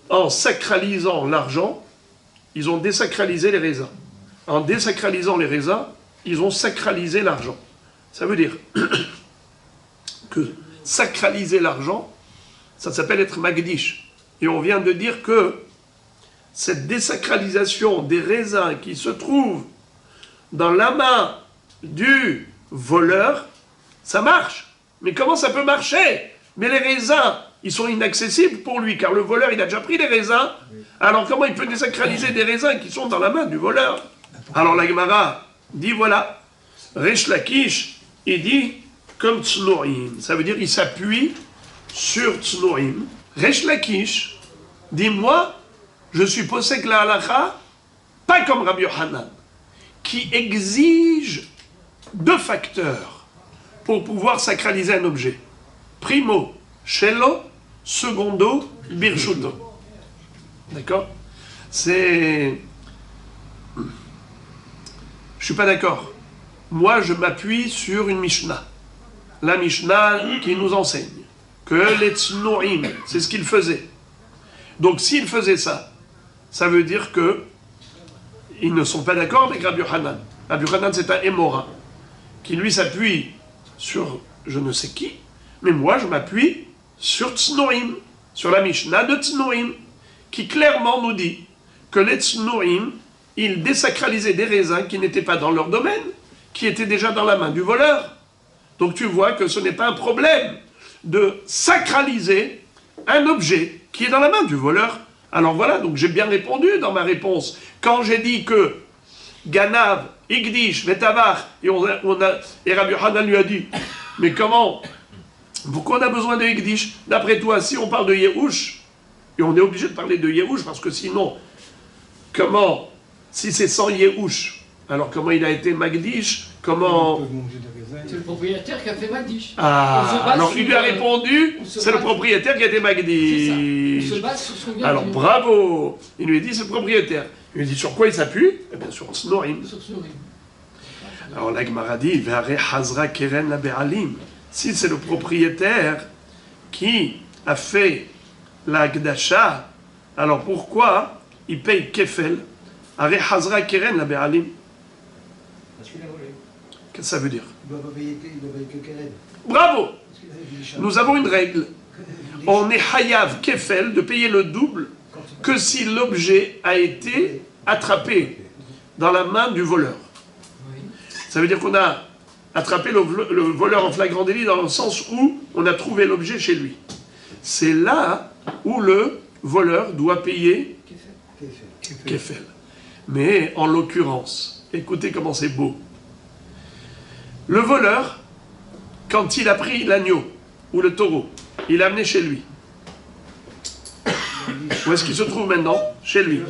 en sacralisant l'argent, ils ont désacralisé les raisins. En désacralisant les raisins, ils ont sacralisé l'argent. Ça veut dire que sacraliser l'argent, ça s'appelle être magdish. Et on vient de dire que cette désacralisation des raisins qui se trouvent dans la main du voleur, ça marche. Mais comment ça peut marcher? Mais les raisins, ils sont inaccessibles pour lui, car le voleur, il a déjà pris les raisins. Alors comment il peut désacraliser des raisins qui sont dans la main du voleur? Alors la Gemara dit voilà, Resh Lakish, il dit comme Tsnoïm. Ça veut dire il s'appuie sur Tsnoïm. Resh Lakish dit moi, je suis posek la halacha, pas comme Rabbi Yochanan, qui exige 2 facteurs pour pouvoir sacraliser un objet. Primo, shelo, secondo, birshuto. D'accord? C'est... Je suis pas d'accord. Moi, je m'appuie sur une Mishnah. La Mishnah qui nous enseigne que les tznoim, c'est ce qu'il faisait. Donc, s'il faisait ça, ça veut dire que ils ne sont pas d'accord avec Rabbi Yochanan. Rabbi Yochanan, c'est un Émora, qui lui s'appuie sur je ne sais qui, mais moi, je m'appuie sur tznoim, sur la Mishnah de tznoim, qui clairement nous dit que les tznoim, ils désacralisaient des raisins qui n'étaient pas dans leur domaine, qui étaient déjà dans la main du voleur. Donc tu vois que ce n'est pas un problème de sacraliser un objet qui est dans la main du voleur. Alors voilà, donc j'ai bien répondu dans ma réponse. Quand j'ai dit que Ganav, Igdish, Vetavar, et Rabbi Yochanan lui a dit, mais comment, pourquoi on a besoin de Igdish? D'après toi, si on parle de Yehush, et on est obligé de parler de Yehush, parce que sinon, comment, si c'est sans Yehush, alors comment il a été Magdish? Comment... C'est le propriétaire qui a fait Magdish. Ah, alors il lui a répondu, c'est le propriétaire qui a été Magdish. On se base sur ce qu'on vient Alors de dire. bravo, il lui a dit c'est le propriétaire. Il lui a dit sur quoi il s'appuie? Eh bien sur Snorim. Sur ce rime. Alors la Gemara dit Ve'are Hazra Keren la Be'alim. Si c'est le propriétaire qui a fait la Gdasha, alors pourquoi il paye Kefel? Are Hazra Keren la Be'alim. Parce qu'il a volé. Qu'est-ce que ça veut dire? Il doit pas payer que Keren. Bravo! Parce qu'il avait dit Charles. Nous avons une règle. On est Hayav Kefel de payer le double que si l'objet a été attrapé dans la main du voleur. Oui. Ça veut dire qu'on a attrapé le voleur en flagrant délit dans le sens où on a trouvé l'objet chez lui. C'est là où le voleur doit payer Kefel. Mais en l'occurrence, écoutez comment c'est beau. Le voleur, quand il a pris l'agneau ou le taureau, il l'a amené chez lui. Où est-ce qu'il se trouve maintenant? Chez lui,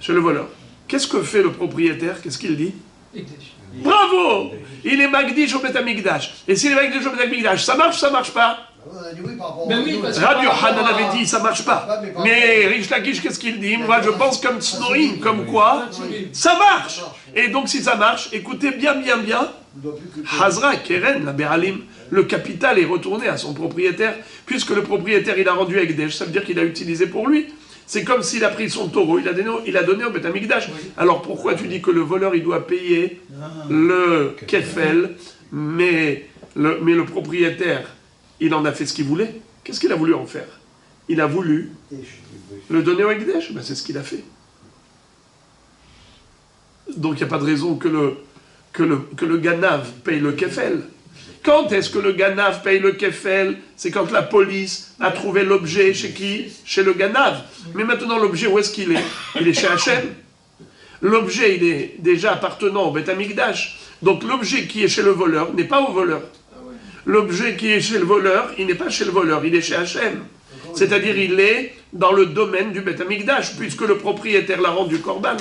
chez le voleur. Qu'est-ce que fait le propriétaire? Qu'est-ce qu'il dit? Ekdesh. Bravo! Il est Magdish au Bet Amikdash. Et s'il est Magdish au Bet Amikdash, ça marche pas? On a dit oui par rapport Ben au oui, dos. parce que- Rabbi Yochanan avait dit, ça marche pas. Mais Rish Lakish, qu'est-ce qu'il dit? Moi, je pense comme Tznoim, comme quoi, ça marche. Et donc, si ça marche, écoutez bien, Il doit plus que Hazra, Keren, la Be'alim, le capital est retourné à son propriétaire, puisque le propriétaire, il a rendu Ekdesh, ça veut dire qu'il a utilisé pour lui. C'est comme s'il a pris son taureau, il a donné au Bet Amikdash. Alors, pourquoi tu dis que le voleur, il doit payer le Kefel, mais le propriétaire, il en a fait ce qu'il voulait? Qu'est-ce qu'il a voulu en faire? Il a voulu le donner au Ekdesh, ben, c'est ce qu'il a fait. Donc, il n'y a pas de raison que le Ganav paye le Kefel. Quand est-ce que le Ganav paye le Kefel? C'est quand la police a trouvé l'objet chez qui? Chez le Ganav. Mais maintenant, l'objet, où est-ce qu'il est? Il est chez Hachem. L'objet, il est déjà appartenant au Bet Amikdash. Donc l'objet qui est chez le voleur n'est pas au voleur. L'objet qui est chez le voleur, il n'est pas chez le voleur, il est chez Hachem. C'est-à-dire, il est dans le domaine du Bet Amikdash, puisque le propriétaire l'a rendu Korban.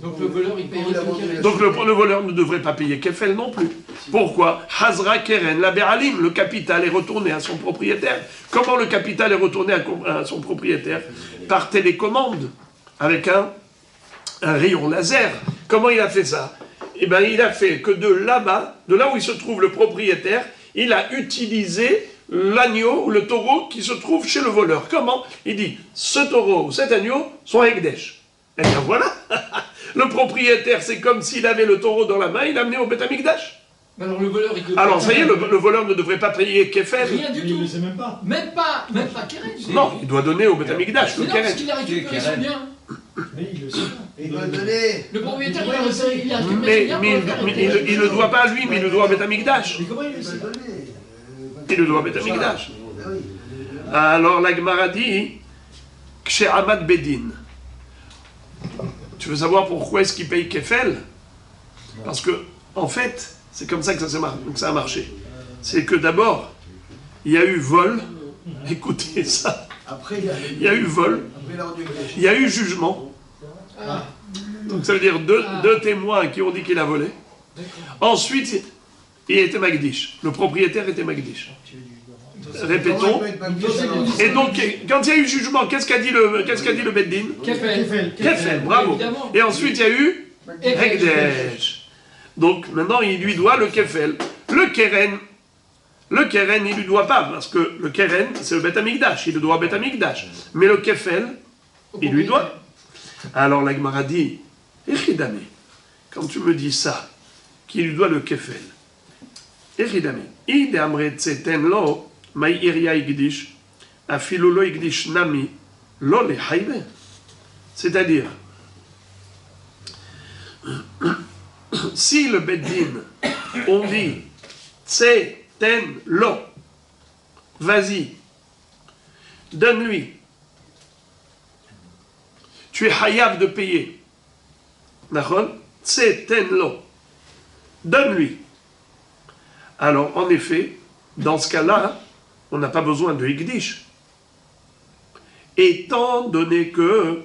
Donc le voleur, il paye un truc. Donc le voleur ne devrait pas payer Kefel non plus. Pourquoi? Hazra Keren, la Be'alim, le capital est retourné à son propriétaire. Comment le capital est retourné à son propriétaire? Par télécommande, avec un rayon laser. Comment il a fait ça? Eh bien, il a fait que de là-bas, de là où il se trouve le propriétaire, il a utilisé l'agneau ou le taureau qui se trouve chez le voleur. Comment? Il dit, ce taureau ou cet agneau sont Ekdesh. Eh bien voilà. Le propriétaire, c'est comme s'il avait le taureau dans la main, il l'a amené au Bet Amikdash. Alors le voleur, il peut Alors pas- ça y est, le voleur ne devrait pas payer Kefel. Rien du Il tout. ne le sait même pas. Même pas Keren. Non, il doit donner au Bet Amikdash, Mais le non, parce Keren. qu'il a récupéré son bien. Mais il le sait pas. Et il doit le donner. Le propriétaire, il a récupéré son bien. Mais il le doit pas à lui, mais il le doit au Bet Amikdash. Mais comment il le Il doit sait? le donner. Il le doit au Bet Amikdash. Ah oui. Alors la Gemara dit, Kshe Amad Bedin. Tu veux savoir pourquoi est-ce qu'il paye Kefel? Parce que, en fait, c'est comme ça que ça a marché. C'est que d'abord, il y a eu vol. Écoutez ça. Après, il y a eu vol, Après, il a rendu Ekdesh. il y a eu jugement. Ah, Donc ça veut dire deux témoins qui ont dit qu'il a volé. Ensuite, il était Magdish. Le propriétaire était Magdish. Répétons. Et donc, quand il y a eu jugement, qu'est-ce qu'a dit le Beddin? Kefel. Kefel, bravo. Évidemment. Et ensuite, il y a eu Hekdesh. Donc maintenant, il lui doit le Kefel. Le Keren, il lui doit pas, parce que le Keren, c'est le Bet Amikdash. Il le doit au Bet Amikdash. Mais le Kefel, il lui doit. Alors la Gemara dit, Echidame, quand tu me dis ça, qu'il lui doit le Kefel, Echidame, Ide Amre Tseten Lo, Mai Iria Igdish, Afilu Lo Igdish Nami, Lo Le Haïbe. C'est-à-dire, si le Beddin, on dit, Tseten Lo, vas-y, donne-lui, tu es hayav de payer. Nachon, Tseten Lo, donne-lui. Alors, en effet, dans ce cas-là, on n'a pas besoin de Higdish. Étant donné que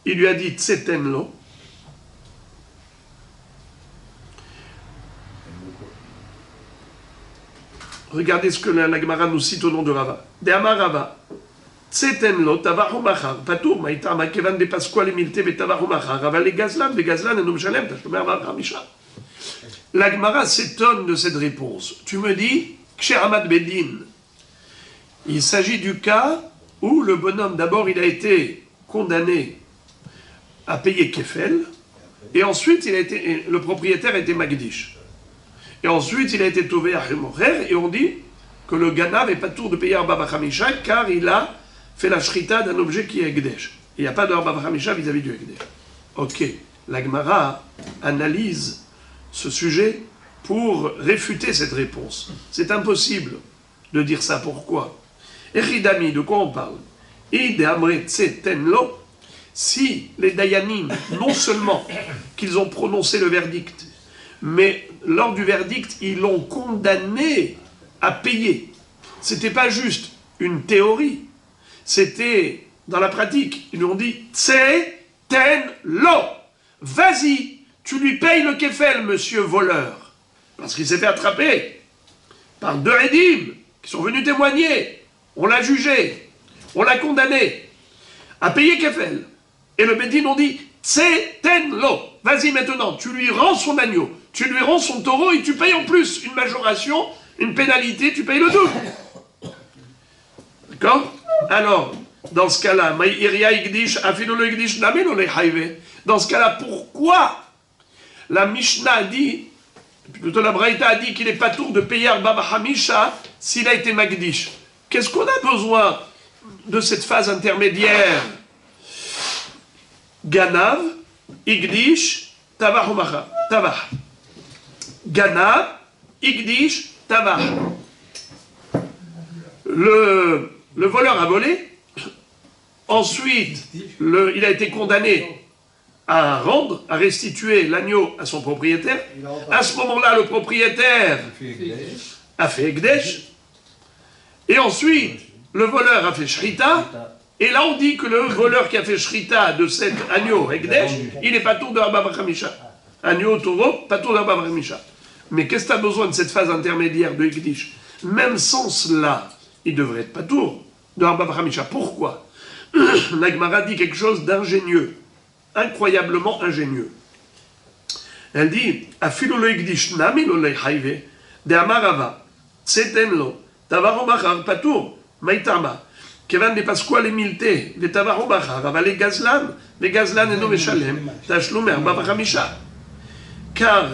il lui a dit Tseten Lo, regardez ce que la Gemara nous cite au nom de Rava. De Amar Rava, Tseten Lo, Tavahu Machar, Patour, Maïtama, Kevan de Pasquale Milte, Betavahu Machar, Rava le Gazlan, et Nom Shalem, Tachlomer Vachamisha. La Gemara s'étonne de cette réponse. Tu me dis, Cher Ahmad Bedin, il s'agit du cas où le bonhomme, d'abord, il a été condamné à payer Kefel, et ensuite, le propriétaire était Magdish. Et ensuite, il a été trouvé à Hemorer, et on dit que le Gana n'avait pas tour de payer Arba Bachamisha, car il a fait la shrita d'un objet qui est Ekdesh. Il n'y a pas de Arba Bachamisha vis-à-vis du Ekdesh. Ok, la Gemara analyse ce sujet pour réfuter cette réponse. C'est impossible de dire ça. Pourquoi? Echidami, de quoi on parle? Ide Amre Tseten Lo, si les Dayanim, non seulement qu'ils ont prononcé le verdict, mais lors du verdict, ils l'ont condamné à payer. C'était pas juste une théorie, c'était dans la pratique. Ils lui ont dit Tseten Lo, vas-y, tu lui payes le kefel, monsieur voleur. Parce qu'il s'est fait attraper par deux Edim qui sont venus témoigner. On l'a jugé, on l'a condamné à payer kefel. Et le Bedin ont dit Tseten Lo, vas-y maintenant, tu lui rends son agneau, tu lui rends son taureau et tu payes en plus une majoration, une pénalité, tu payes le double. D'accord? Alors, dans ce cas-là, dans ce cas-là, pourquoi la Mishnah a dit, plutôt la Braïta a dit qu'il n'est pas tour de payer Arba Bachamisha s'il a été Magdish? Qu'est-ce qu'on a besoin de cette phase intermédiaire? Ganav, Igdish, Tavah Umacha. Tavah. Ganav, Igdish, Tavah. Le voleur a volé. Ensuite, il a été condamné à rendre, à restituer l'agneau à son propriétaire. À ce moment-là, le propriétaire a fait Ekdesh. Et ensuite, le voleur a fait Shrita. Et là, on dit que le voleur qui a fait Shrita de cet agneau Ekdesh, il n'est pas tour de Arba Bachamisha. Agneau, taureau, pas tour de Arba Bachamisha. Mais qu'est-ce que tu as besoin de cette phase intermédiaire de Ekdish? Même sans cela, il devrait être pas tour de Arba Bachamisha. Pourquoi? La Gemara dit quelque chose d'ingénieux. Incroyablement ingénieux. Elle dit Afilu lo Ekdish nami lo le hayve de Amarava Tseten Lo Tavaro Bachar Patour Maïtama Kevan de Pasquale Milte de Tavaro Bachar Avale Gazlan de Gazlan et no Meshalem Tashlumer Arba Bachamisha. Car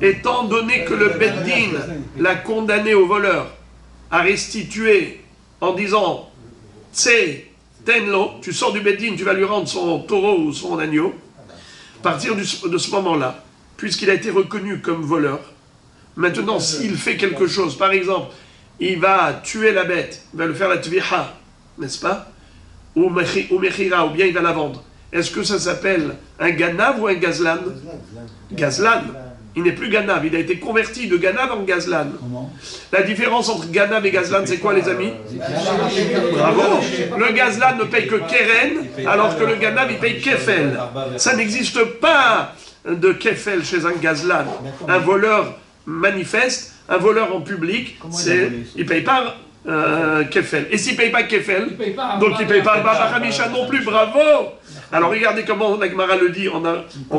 étant donné que le Beddin l'a condamné au voleur à restituer en disant Tenlo, tu sors du Beddin, tu vas lui rendre son taureau ou son agneau. À partir de ce moment-là, puisqu'il a été reconnu comme voleur, maintenant s'il fait quelque chose, par exemple, il va tuer la bête, il va le faire la tviha, n'est-ce pas? Ou mechira, ou bien il va la vendre. Est-ce que ça s'appelle un ganav ou un gazlan? Gazlan. Il n'est plus Ganav, il a été converti de Ganav en Gazlan. Comment? La différence entre Ganav et Gazlan, c'est quoi les amis? Bravo. Le Gazlan ne paye que Keren, alors que le Ganav, il paye Kefel. Ça n'existe pas de Kefel chez un Gazlan. Un voleur manifeste, un voleur en public, il ne paye pas Kefel. Et s'il ne paye pas Kefel, donc il ne paye pas Baba Hamisha non plus, bravo. Alors regardez comment la Gemara le dit, on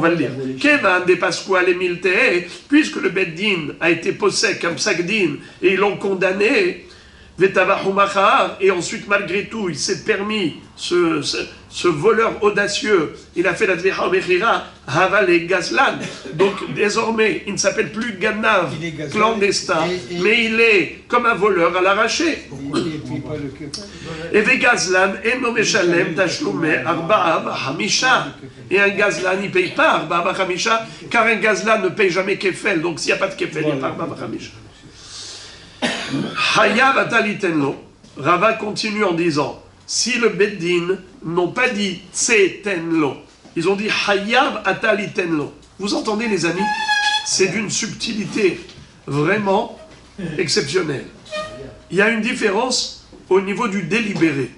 va le lire. Kevan de Pasquale Miltee, puisque le Beddin a été possèque, un psakdin, et ils l'ont condamné, et ensuite malgré tout il s'est permis, ce voleur audacieux, il a fait la Tveha Mechira, Haval et Gazlan, donc désormment il ne s'appelle plus Ganav, clandestin, mais il est comme un voleur à l'arraché. Et Gazlan, Eno Meshalem, Tashlume, Arba'a, Hamisha. Et un Gazlan, il ne paye pas Arba'a, Hamisha, car un Gazlan ne paye jamais Kefel, donc s'il n'y a pas de Kefel, il n'y a pas Arba'a, Hamisha. Hayav atalitenlo. Rava continue en disant, si le Beddin n'ont pas dit tsetenlo, ils ont dit Hayav atalitenlo. Vous entendez les amis? C'est d'une subtilité vraiment exceptionnelle. Il y a une différence au niveau du délibéré.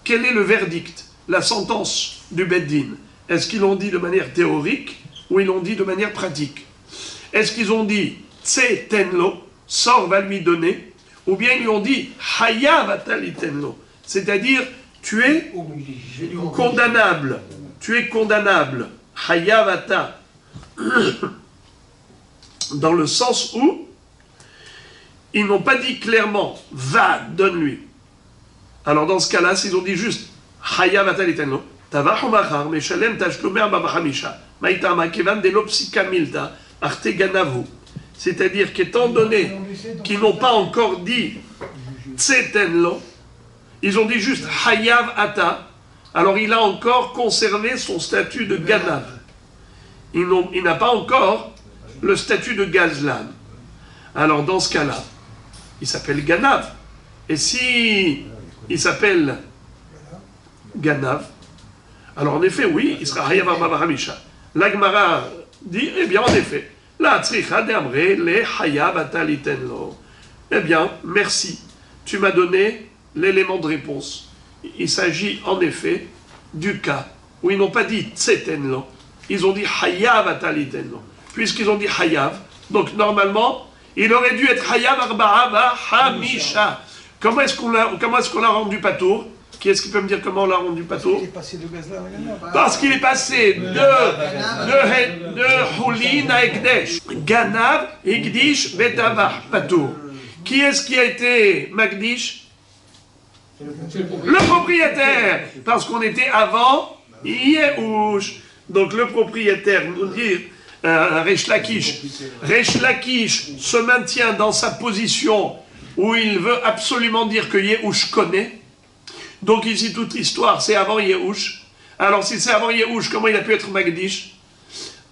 Quel est le verdict, la sentence du Beddin? Est-ce qu'ils l'ont dit de manière théorique ou ils l'ont dit de manière pratique? Est-ce qu'ils ont dit tsetenlo, sort va lui donner, ou bien ils lui ont dit Hayav atalitenlo, c'est-à-dire tu es condamnable, Hayav ata, dans le sens où ils n'ont pas dit clairement va, donne-lui. Alors dans ce cas-là, s'ils ont dit juste Hayav atalitenlo, tavahu machar meshalem tashlume Baba Hamisha, maitama kevan de lopsika milta arte ganavu. C'est-à-dire qu'étant donné qu'ils n'ont pas encore dit Tsetenlo, ils ont dit juste Hayav Ata, alors il a encore conservé son statut de Ganav. Il n'a pas encore le statut de Gazlan. Alors dans ce cas-là, il s'appelle Ganav. Et si il s'appelle Ganav, alors en effet, oui, il sera Hayav Baba Hamisha. L'Agmara dit, eh bien en effet, la tzricha d'amre le hayav atalitenlo. Eh bien, merci. Tu m'as donné l'élément de réponse. Il s'agit en effet du cas où ils n'ont pas dit tsetenlo. Ils ont dit hayav atalitenlo. Puisqu'ils ont dit hayav, donc normalement, il aurait dû être hayav arba'a hamisha. Comment est-ce qu'on l'a rendu patour? Qui est-ce qui peut me dire comment on l'a rendu patour? Il est passé de Gazlan à Ganav. Parce qu'il est passé de Hulin à Ekdesh. Ganav, Ekdish, Betavah, patour. Qui est-ce qui a été Magdish? Le propriétaire. Parce qu'on était avant Yehush. Donc le propriétaire nous dit Resh Lakish. Resh Lakish se maintient dans sa position où il veut absolument dire que Yehush connaît. Donc ici, toute l'histoire, c'est avant Yehush. Alors si c'est avant Yehush, comment il a pu être Magdish?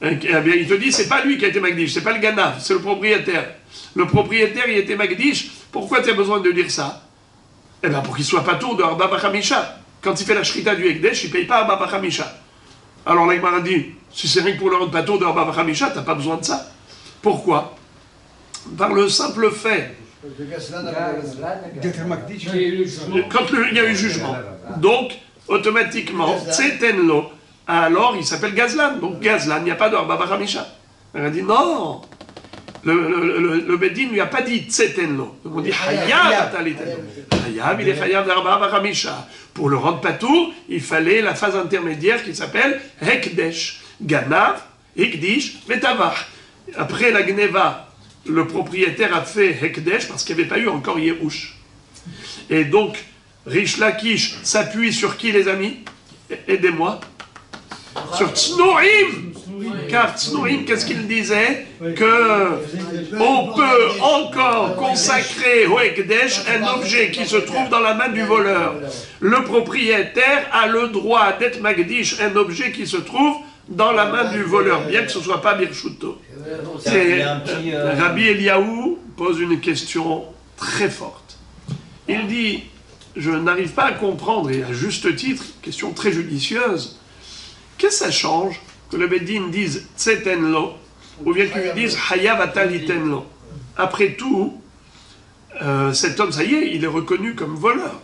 Eh bien, il te dit, c'est pas lui qui a été Magdish, c'est pas le Ganav, c'est le propriétaire. Le propriétaire, il était Magdish. Pourquoi tu as besoin de dire ça? Eh bien, pour qu'il soit pas tour de Baba Hamisha. Quand il fait la shrita du Ekdesh, il ne paye pas Baba Hamisha. Alors là, il m'a dit, si c'est rien que pour le rendre pas tour de Baba Hamisha, tu n'as pas besoin de ça. Pourquoi? Par le simple fait quand il y a eu jugement. Donc, automatiquement, Tsetenlo, alors il s'appelle Gazlan. Donc Gazlan, il n'y a pas de Baba Hamisha. Elle a dit non. Le Beddin ne lui a pas dit Tsetenlo. Donc on dit Hayav atalitenlo. Hayav, il est Hayav d'Arba Hamisha. Pour le rendre patour, il fallait la phase intermédiaire qui s'appelle Hekdesh. Ganav, Hekdish, Betavah. Après la Gneva, le propriétaire a fait Hekdesh parce qu'il n'y avait pas eu encore Yehush. Et donc, Rish Lakish s'appuie sur qui, les amis? Aidez-moi. Sur Tznoïm. Car Tznoïm, qu'est-ce qu'il disait? Que on peut encore consacrer au Hekdesh un objet qui se trouve dans la main du voleur. Le propriétaire a le droit d'être Magdish, un objet qui se trouve dans la main du voleur, bien que ce ne soit pas Birchuto. Rabbi Eliaou pose une question très forte. Il dit, je n'arrive pas à comprendre, et à juste titre, question très judicieuse, qu'est-ce que ça change que le Beddin dise Tsetenlo ou bien tu lui dises Hayav atalitenlo. Après tout, cet homme, ça y est, il est reconnu comme voleur.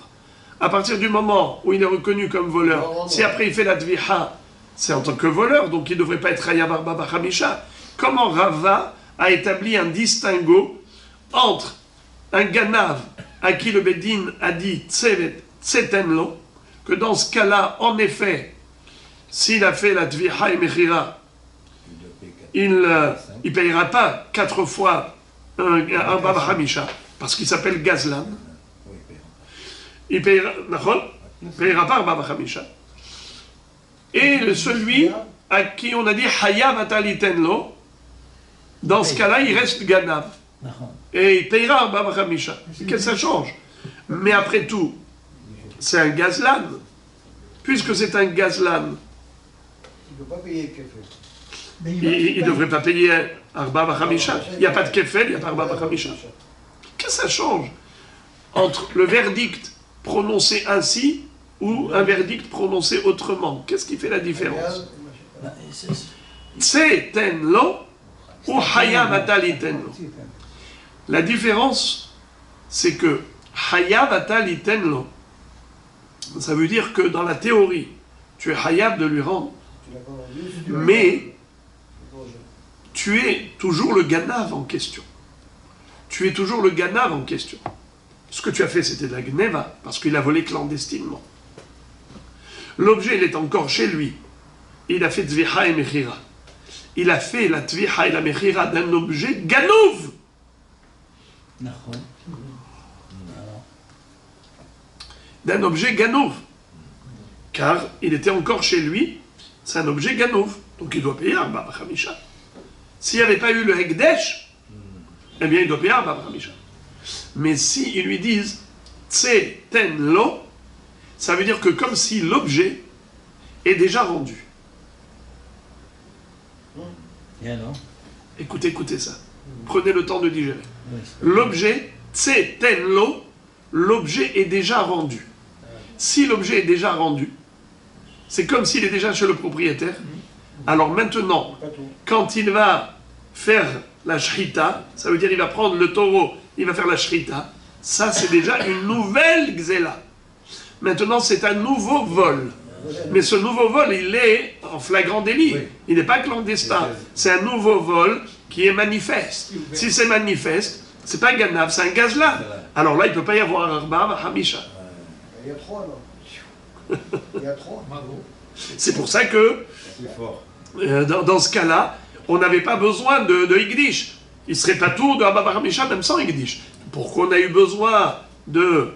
À partir du moment où il est reconnu comme voleur, si après il fait la dviha, c'est en tant que voleur, donc il ne devrait pas être Hayav Arba Bachamisha. Comment Rava a établi un distinguo entre un ganav à qui le Bedin a dit tsetenlo, que dans ce cas-là, en effet, s'il a fait la dviha et mechira, il ne payera pas 4 fois un Baba Hamisha, parce qu'il s'appelle Gazlan. Il payera pas un Baba Hamisha. Et celui à qui on a dit Hayav atalitenlo, dans ce cas-là, il reste Ganav. Et il payera un Baba Hamisha. Qu'est-ce que ça change? Mais après tout, c'est un Gazlan. Puisque c'est un Gazlan, Il ne peut pas payer Kefel. il ne devrait pas payer Arba Bachamisha. Il n'y a pas de Kefel, il n'y a pas Arba Bachamisha. Qu'est-ce que ça change entre le verdict prononcé ainsi ou un verdict prononcé autrement? Qu'est-ce qui fait la différence? Tsetenlo ou Hayav atalitenlo. La différence, c'est que Hayav atalitenlo, ça veut dire que dans la théorie, tu es Hayav de lui rendre, mais tu es toujours le Ganav en question. Tu es toujours le Ganav en question. Ce que tu as fait, c'était de la Gneva, parce qu'il a volé clandestinement. L'objet, il est encore chez lui. Il a fait Tviha et Mechira. Il a fait la Tviha et la Mechira d'un objet Ganouv. D'un objet Ganouv. Car il était encore chez lui, c'est un objet Ganouv. Donc il doit payer Arba Bachamisha. S'il n'y avait pas eu le Hekdesh, eh bien il doit payer Arba Bachamisha. Mais si ils lui disent Tsetenlo, ça veut dire que comme si l'objet est déjà rendu. Écoutez ça. Prenez le temps de digérer. L'objet, Tsetenlo, l'objet est déjà rendu. Si l'objet est déjà rendu, c'est comme s'il est déjà chez le propriétaire. Alors maintenant, quand il va faire la shrita, ça veut dire il va prendre le taureau, il va faire la shrita, ça c'est déjà une nouvelle gzela. Maintenant c'est un nouveau vol. Mais ce nouveau vol, il est en flagrant délit. Il n'est pas clandestin. C'est un nouveau vol qui est manifeste. Si c'est manifeste, c'est pas Ganav, c'est un gazlan. Alors là, il ne peut pas y avoir un Arba Hamisha. Il y a 3 là. Il y a 3. C'est pour ça que, dans ce cas-là, on n'avait pas besoin de Higdish. Il ne serait pas tout de Arba Hamisha, même sans Higdish. Pourquoi on a eu besoin de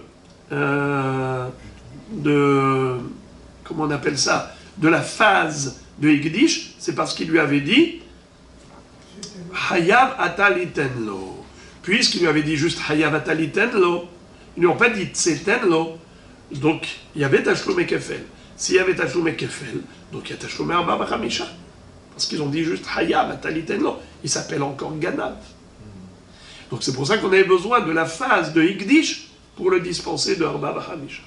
comment on appelle ça, de la phase de Higdish, c'est parce qu'il lui avait dit Hayav atalitenlo. Puisqu'il lui avait dit juste Hayav atalitenlo, ils ne lui ont pas dit Tsetenlo. Donc, il y avait Tashloum et Kefel. S'il y avait Tashloum et Kefel, donc il y a Tashloum et Arba Bachamisha. Parce qu'ils ont dit juste Hayav atalitenlo. Il s'appelle encore Ganav. Donc c'est pour ça qu'on avait besoin de la phase de Higdish pour le dispenser de Arba Bachamisha.